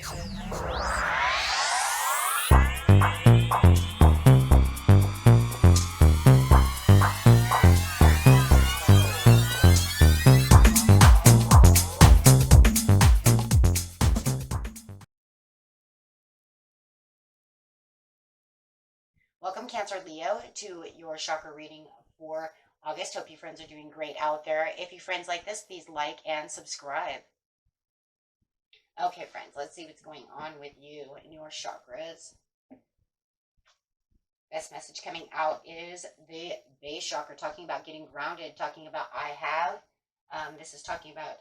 Welcome, Cancer Leo, to your chakra reading for August. Hope you friends are doing great out there. If you friends like this, please like and subscribe. Okay, friends, let's see what's going on with you and your chakras. Best message coming out is the base chakra, talking about getting grounded, talking about I have. This is talking about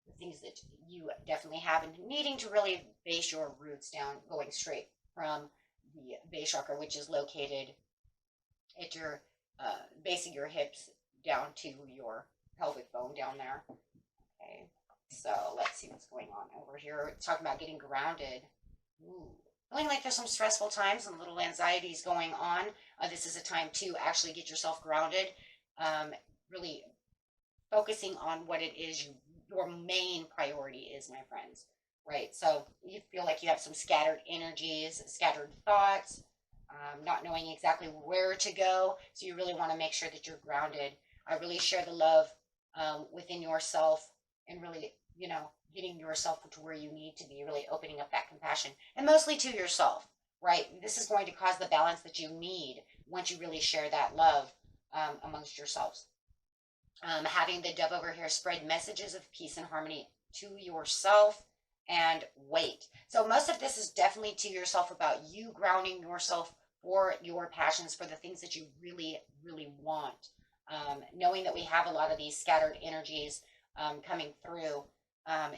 the things that you definitely have and needing to really base your roots down, going straight from the base chakra, which is located at your base of your hips down to your pelvic bone down there. Okay, so let's see what's going on over here. It's talking about getting grounded. Ooh. Feeling like there's some stressful times and little anxieties going on. This is a time to actually get yourself grounded. Really focusing on what it is your main priority is, my friends. Right, so you feel like you have some scattered energies, scattered thoughts, not knowing exactly where to go. So you really want to make sure that you're grounded. I really share the love within yourself and really, getting yourself to where you need to be, really opening up that compassion and mostly to yourself, right? This is going to cause the balance that you need once you really share that love amongst yourselves. Having the dove over here spread messages of peace and harmony to yourself and wait. So most of this is definitely to yourself, about you grounding yourself for your passions, for the things that you really, really want. Knowing that we have a lot of these scattered energies coming through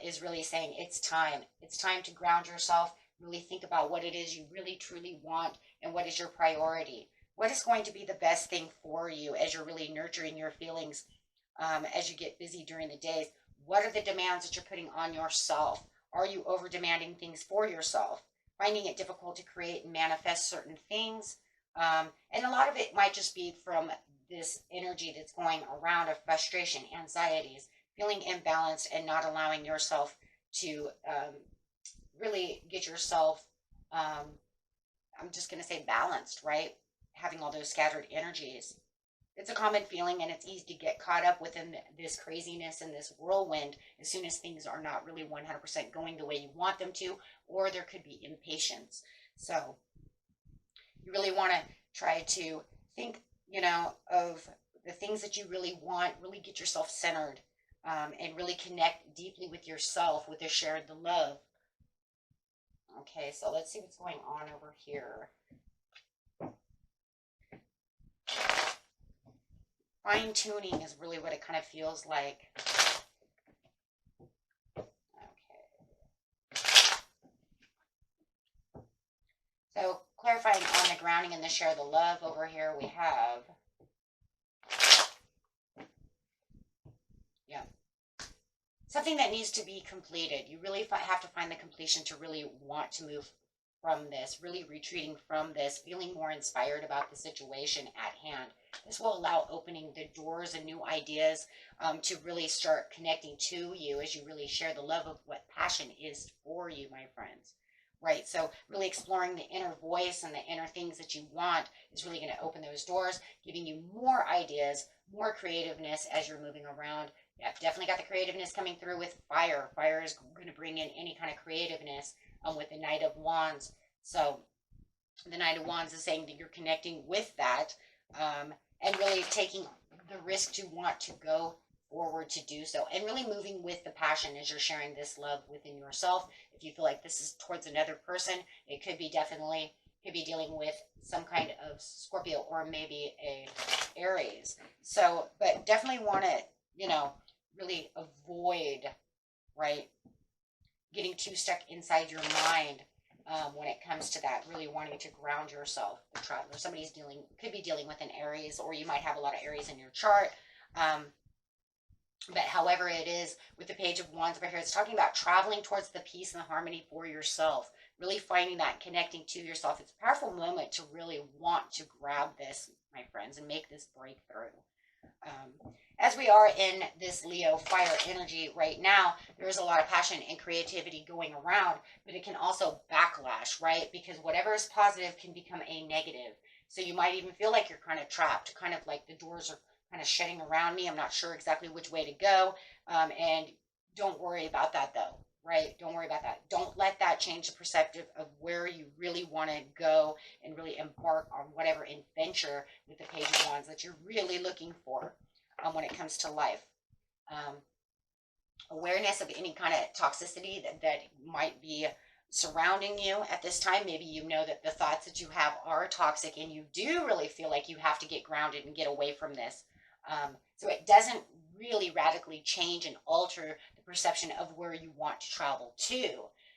is really saying it's time. It's time to ground yourself, really think about what it is you really, truly want and what is your priority. What is going to be the best thing for you as you're really nurturing your feelings as you get busy during the days? What are the demands that you're putting on yourself? Are you over demanding things for yourself? Finding it difficult to create and manifest certain things? And a lot of it might just be from this energy that's going around of frustration, anxieties, feeling imbalanced, and not allowing yourself to really get yourself, I'm just going to say balanced, right? Having all those scattered energies. It's a common feeling, and it's easy to get caught up within this craziness and this whirlwind as soon as things are not really 100% going the way you want them to, or there could be impatience. So you really want to try to think, of the things that you really want, really get yourself centered, and really connect deeply with yourself, with the shared the love. Okay, so let's see what's going on over here. Fine tuning is really what it kind of feels like. Okay. So clarifying on the grounding and the share the love over here, we have, something that needs to be completed. You really have to find the completion to really want to move from this, really retreating from this, feeling more inspired about the situation at hand. This will allow opening the doors and new ideas to really start connecting to you as you really share the love of what passion is for you, my friends. Right, so really exploring the inner voice and the inner things that you want is really going to open those doors, giving you more ideas, more creativeness as you're moving around. Yeah, definitely got the creativeness coming through with fire. Fire is going to bring in any kind of creativeness with the Knight of Wands. So the Knight of Wands is saying that you're connecting with that and really taking the risk to want to go forward to do so, and really moving with the passion as you're sharing this love within yourself. If you feel like this is towards another person, it could be dealing with some kind of Scorpio or maybe a Aries. So, but definitely want to, really avoid, right, getting too stuck inside your mind when it comes to that, really wanting to ground yourself. The traveler, could be dealing with an Aries, or you might have a lot of Aries in your chart. But however it is, with the Page of Wands over here, it's talking about traveling towards the peace and the harmony for yourself, really finding that, connecting to yourself. It's a powerful moment to really want to grab this, my friends, and make this breakthrough. As we are in this Leo fire energy right now, there's a lot of passion and creativity going around, but it can also backlash, right? Because whatever is positive can become a negative. So you might even feel like you're kind of trapped, kind of like the doors are kind of shutting around me. I'm not sure exactly which way to go. And don't worry about that though, right? Don't worry about that. Don't let that change the perspective of where you really want to go and really embark on whatever adventure with the Page of Wands that you're really looking for when it comes to life. Um, Awareness of any kind of toxicity that might be surrounding you at this time. Maybe you know that the thoughts that you have are toxic and you do really feel like you have to get grounded and get away from this. So it doesn't really radically change and alter the perception of where you want to travel to.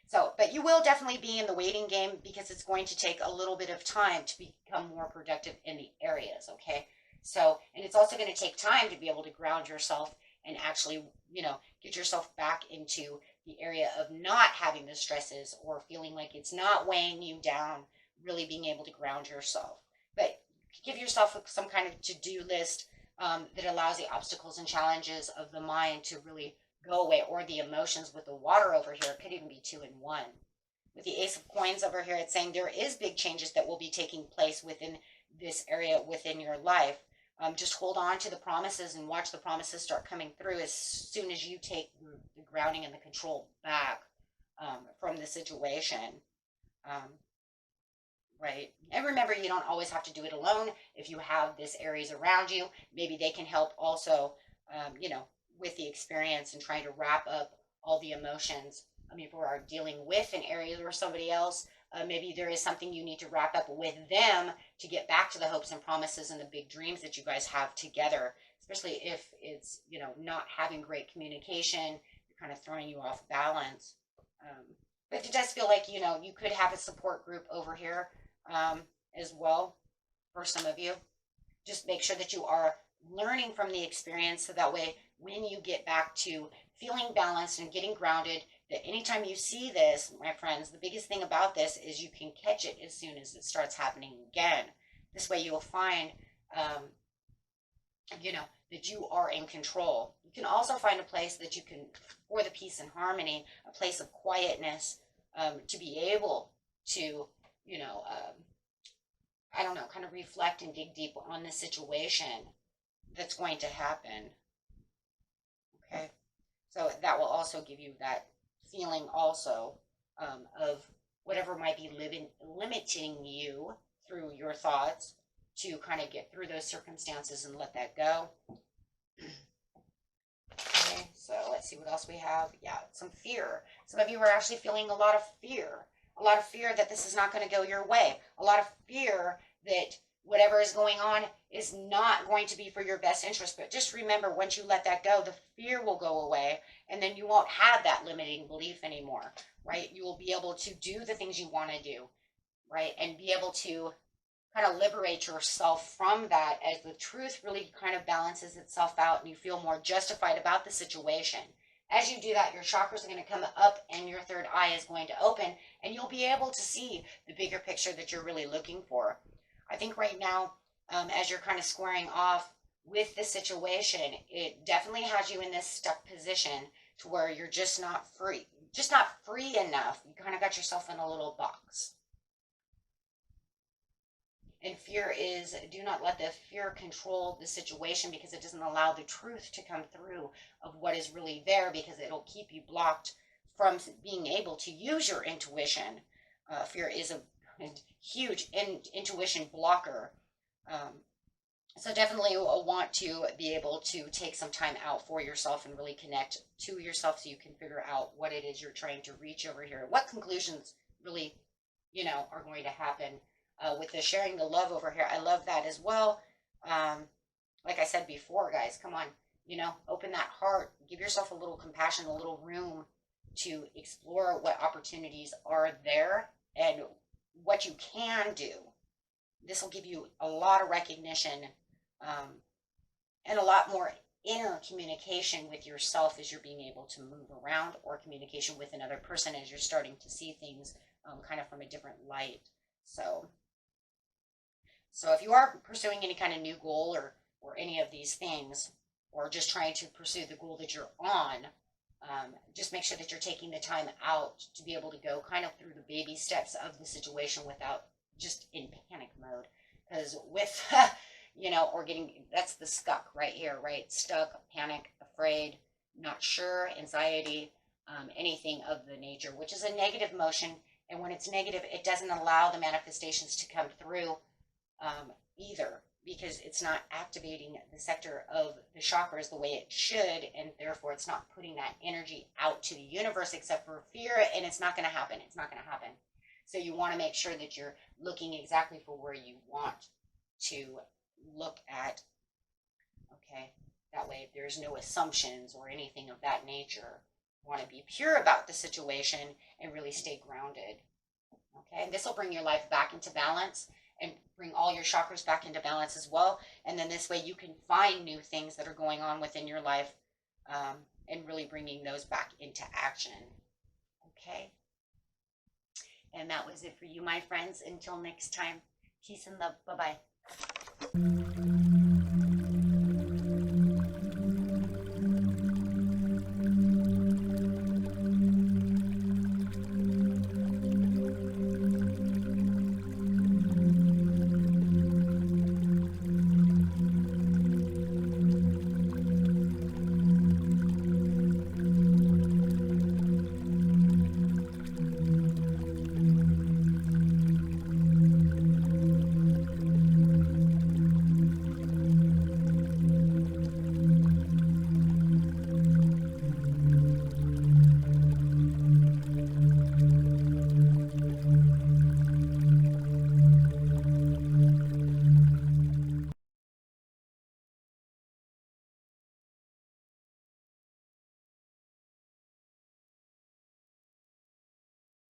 So, but you will definitely be in the waiting game because it's going to take a little bit of time to become more productive in the areas, okay? So, and it's also going to take time to be able to ground yourself and actually, get yourself back into the area of not having the stresses or feeling like it's not weighing you down, really being able to ground yourself. But give yourself some kind of to-do list that allows the obstacles and challenges of the mind to really go away, or the emotions with the water over here. It could even be 2 in 1. With the Ace of Coins over here, it's saying there is big changes that will be taking place within this area within your life. Just hold on to the promises and watch the promises start coming through as soon as you take the grounding and the control back from the situation. Right. And remember, you don't always have to do it alone. If you have this Aries around you, maybe they can help also, with the experience and trying to wrap up all the emotions. I mean, if we are dealing with an Aries or somebody else, maybe there is something you need to wrap up with them to get back to the hopes and promises and the big dreams that you guys have together, especially if it's, not having great communication, kind of throwing you off balance. But it does feel like, you could have a support group over here as well for some of you. Just make sure that you are learning from the experience so that way when you get back to feeling balanced and getting grounded, that anytime you see this, my friends, the biggest thing about this is you can catch it as soon as it starts happening again. This way you will find, that you are in control. You can also find a place that you can, for the peace and harmony, a place of quietness, to be able to, kind of reflect and dig deep on the situation that's going to happen. Okay. So that will also give you that feeling also of whatever might be limiting you through your thoughts to kind of get through those circumstances and let that go. Okay, so let's see what else we have. Yeah, some fear. Some of you are actually feeling a lot of fear. A lot of fear that this is not going to go your way. A lot of fear that whatever is going on is not going to be for your best interest. But just remember, once you let that go, the fear will go away, and then you won't have that limiting belief anymore, right? You will be able to do the things you want to do, right? And be able to kind of liberate yourself from that as the truth really kind of balances itself out and you feel more justified about the situation. As you do that, your chakras are going to come up and your third eye is going to open, and you'll be able to see the bigger picture that you're really looking for. I think right now, as you're kind of squaring off with the situation, it definitely has you in this stuck position to where you're just not free enough. You kind of got yourself in a little box. And fear is, do not let the fear control the situation, because it doesn't allow the truth to come through of what is really there, because it'll keep you blocked from being able to use your intuition. Fear is a huge intuition blocker. So definitely want to be able to take some time out for yourself and really connect to yourself so you can figure out what it is you're trying to reach over here. What conclusions really, are going to happen with the sharing the love over here. I love that as well. Like I said before, guys, come on, open that heart. Give yourself a little compassion, a little room to explore what opportunities are there and what you can do. This will give you a lot of recognition and a lot more inner communication with yourself as you're being able to move around, or communication with another person as you're starting to see things kind of from a different light. So if you are pursuing any kind of new goal or or any of these things, or just trying to pursue the goal that you're on, just make sure that you're taking the time out to be able to go kind of through the baby steps of the situation without just in panic mode. Because with, or that's the stuck right here, right? Stuck, panic, afraid, not sure, anxiety, anything of the nature, which is a negative emotion. And when it's negative, it doesn't allow the manifestations to come through either, because it's not activating the sector of the chakras the way it should, and therefore it's not putting that energy out to the universe except for fear, and it's not going to happen. It's not going to happen. So you want to make sure that you're looking exactly for where you want to look at. Okay, that way there's no assumptions or anything of that nature. You want to be pure about the situation and really stay grounded. Okay, and this will bring your life back into balance and bring all your chakras back into balance as well. And then this way you can find new things that are going on within your life, and really bringing those back into action. Okay. And that was it for you, my friends. Until next time, peace and love. Bye-bye.